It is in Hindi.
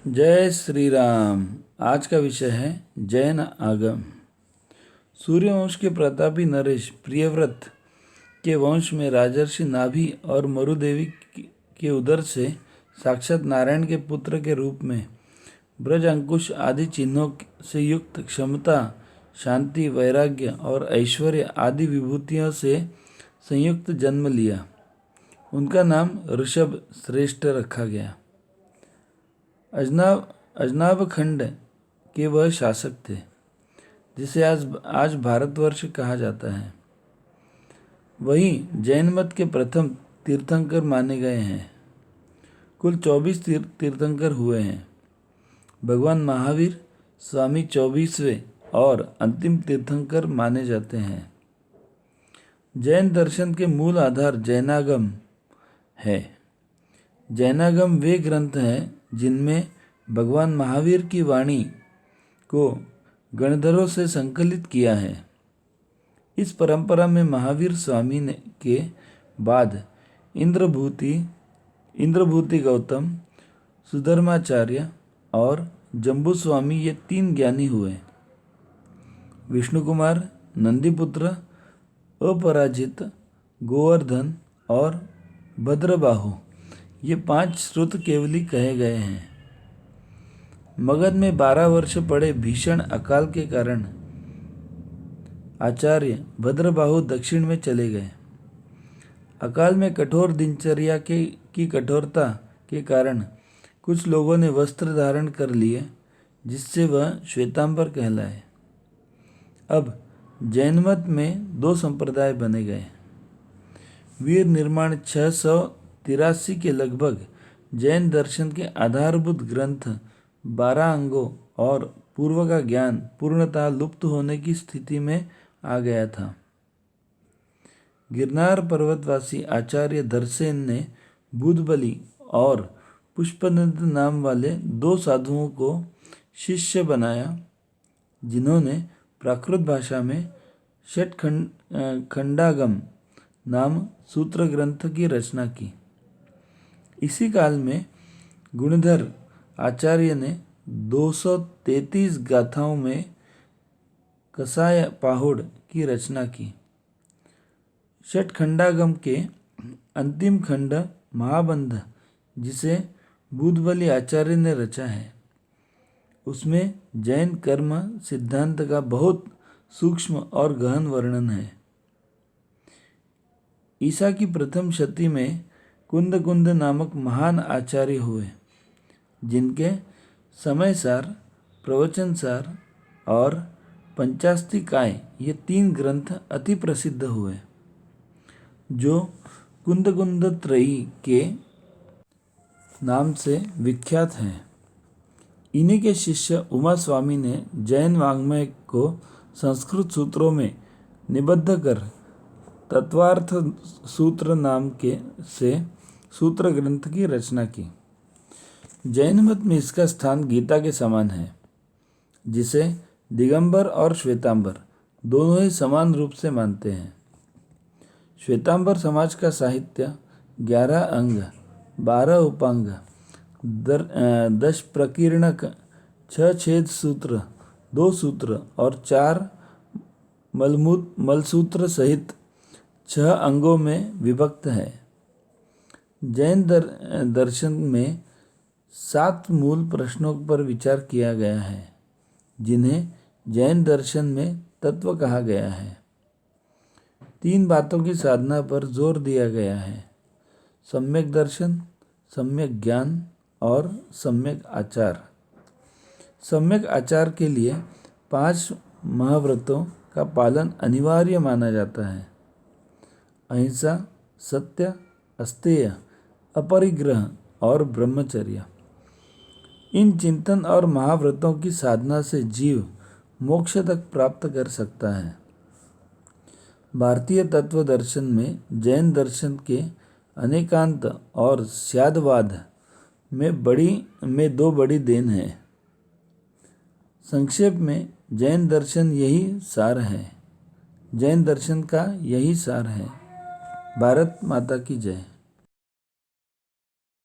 जय श्री राम। आज का विषय है जैन आगम। सूर्यवंश के प्रतापी नरेश प्रियव्रत के वंश में राजर्षि नाभि और मरुदेवी के उदर से साक्षात नारायण के पुत्र के रूप में ब्रज अंकुश आदि चिन्हों से युक्त क्षमता, शांति, वैराग्य और ऐश्वर्य आदि विभूतियों से संयुक्त जन्म लिया। उनका नाम ऋषभ श्रेष्ठ रखा गया। अजनाब खंड के वह शासक थे जिसे आज भारतवर्ष कहा जाता है। वही जैन मत के प्रथम तीर्थंकर माने गए हैं। कुल 24 तीर्थंकर हुए हैं। भगवान महावीर स्वामी 24वें और अंतिम तीर्थंकर माने जाते हैं। जैन दर्शन के मूल आधार जैनागम है। जैनागम वे ग्रंथ हैं जिनमें भगवान महावीर की वाणी को गणधरों से संकलित किया है। इस परंपरा में महावीर स्वामी के बाद इंद्रभूति गौतम, सुधर्माचार्य और जम्बू स्वामी ये 3 ज्ञानी हुए। विष्णु कुमार, नंदीपुत्र, अपराजित, गोवर्धन और भद्रबाहु ये 5 श्रुत केवली कहे गए हैं। मगध में 12 वर्ष पड़े भीषण अकाल के कारण आचार्य भद्रबाहु दक्षिण में चले गए। अकाल में कठोर दिनचर्या की कठोरता के कारण कुछ लोगों ने वस्त्र धारण कर लिए, जिससे वह श्वेतांबर कहलाए। अब जैन मत में 2 संप्रदाय बने गए। वीर निर्माण 683 के लगभग जैन दर्शन के आधारभूत ग्रंथ 12 अंगों और पूर्व का ज्ञान पूर्णतः लुप्त होने की स्थिति में आ गया था। गिरनार पर्वतवासी आचार्य धरसेन ने बुधबली और पुष्पदंत नाम वाले 2 साधुओं को शिष्य बनाया, जिन्होंने प्राकृत भाषा में खंडागम नाम सूत्र ग्रंथ की रचना की। इसी काल में गुणधर आचार्य ने 233 गाथाओं में कसाय पाहुड़ की रचना की। षटखंडागम के अंतिम खंड महाबंध, जिसे बुधबली आचार्य ने रचा है, उसमें जैन कर्म सिद्धांत का बहुत सूक्ष्म और गहन वर्णन है। ईसा की प्रथम शती में कुंद नामक महान आचार्य हुए, जिनके समयसार, प्रवचनसार और पंचास्तिकाय ये 3 ग्रंथ अति प्रसिद्ध हुए, जो कुंद त्रयी के नाम से विख्यात हैं। इन्हीं के शिष्य उमा स्वामी ने जैन वाङ्मय को संस्कृत सूत्रों में निबद्ध कर तत्वार्थ सूत्र नाम से सूत्र ग्रंथ की रचना की। जैन मत में इसका स्थान गीता के समान है, जिसे दिगंबर और श्वेतांबर दोनों ही समान रूप से मानते हैं। श्वेतांबर समाज का साहित्य 11 अंग, 12 उपांग, 10 प्रकीर्णक, 6 छेद सूत्र, 2 सूत्र और 4 मलसूत्र सहित 6 अंगों में विभक्त है। जैन दर्शन में 7 मूल प्रश्नों पर विचार किया गया है, जिन्हें जैन दर्शन में तत्व कहा गया है। 3 बातों की साधना पर जोर दिया गया है: सम्यक दर्शन, सम्यक ज्ञान और सम्यक आचार। सम्यक आचार के लिए 5 महाव्रतों का पालन अनिवार्य माना जाता है: अहिंसा, सत्य, अस्तेय, अपरिग्रह और ब्रह्मचर्य। इन चिंतन और महाव्रतों की साधना से जीव मोक्ष तक प्राप्त कर सकता है। भारतीय तत्व दर्शन में जैन दर्शन के अनेकांत और स्यादवाद में 2 बड़ी देन है। संक्षेप में जैन दर्शन का यही सार है। भारत माता की जय।